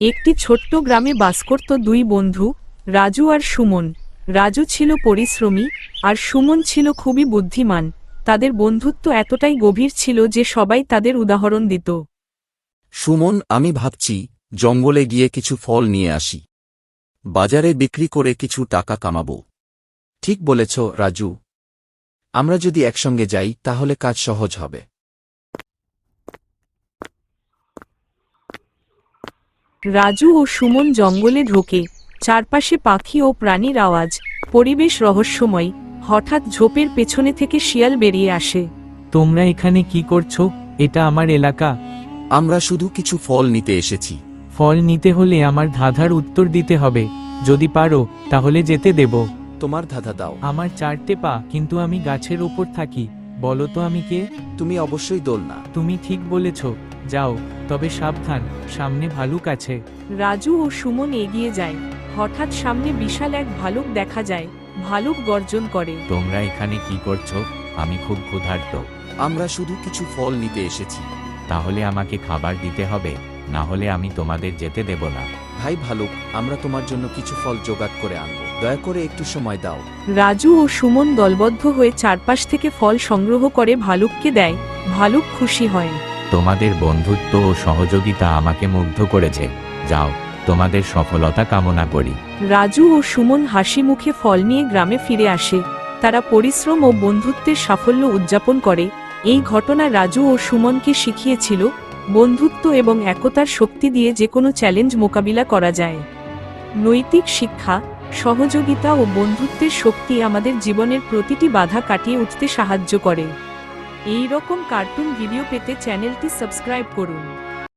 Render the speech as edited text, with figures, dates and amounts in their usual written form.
একটি ছোট্ট গ্রামে বাস করত দুই বন্ধু, রাজু আর সুমন। রাজু ছিল পরিশ্রমী, আর সুমন ছিল খুবই বুদ্ধিমান। তাদের বন্ধুত্ব এতটাই গভীর ছিল যে সবাই তাদের উদাহরণ দিত। সুমন, আমি ভাবছি জঙ্গলে গিয়ে কিছু ফল নিয়ে আসি। বাজারে বিক্রি করে কিছু টাকা কামাবো। ঠিক বলেছ রাজু। আমরা যদি একসঙ্গে যাই তাহলে কাজ সহজ হবে। রাজু ও সুমন জঙ্গলে ঢোকে। চারপাশে পাখি ও প্রাণীর আওয়াজ, পরিবেশ রহস্যময়। হঠাৎ ঝোপের পেছনে থেকে শিয়াল বেরিয়ে আসে। তোমরা এখানে কি করছো? এটা আমার এলাকা। আমরা শুধু কিছু ফল নিতে এসেছি। ফল নিতে হলে আমার ধাঁধার উত্তর দিতে হবে। যদি পারো তাহলে যেতে দেব। তোমার ধাঁধা দাও। আমার 4টে পা, কিন্তু আমি গাছের ওপর থাকি। বলো তো আমি কে? তুমি অবশ্যই দোলনা। তুমি ঠিক বলেছ। যাও, তবে সাবধান, সামনে ভালুক আছে। রাজু ও সুমন এগিয়ে যায়। হঠাৎ সামনে বিশাল এক ভালুক দেখা যায়। ভালুক গর্জন করে। তোমরা এখানে কি করছো? আমি খুব ক্ষুধার্ত। আমরা শুধু কিছু ফল নিতে এসেছি। তাহলে আমাকে খাবার দিতে হবে, না হলে আমি তোমাদের যেতে দেব না। ভাই ভালুক, আমরা তোমার জন্য কিছু ফল জোগাড় করে আনব, দয়া করে একটু সময় দাও। রাজু ও সুমন দলবদ্ধ হয়ে চারপাশ থেকে ফল সংগ্রহ করে ভালুককে দেয়। ভালুক খুশি হয়। তোমাদের বন্ধুত্ব ও সহযোগিতা আমাকে মুগ্ধ করেছে। যাও, তোমাদের সফলতা কামনা করি। রাজু ও সুমন হাসি মুখে ফল নিয়ে গ্রামে ফিরে আসে। তারা পরিশ্রম ও বন্ধুত্বের সাফল্য উদযাপন করে। এই ঘটনা রাজু ও সুমনকে শিখিয়েছিল, বন্ধুত্ব এবং একতার শক্তি দিয়ে যে কোনো চ্যালেঞ্জ মোকাবিলা করা যায়। নৈতিক শিক্ষা, সহযোগিতা ও বন্ধুত্বের শক্তি আমাদের জীবনের প্রতিটি বাধা কাটিয়ে উঠতে সাহায্য করে। এই রকম কার্টুন ভিডিও পেতে চ্যানেলটি সাবস্ক্রাইব করুন।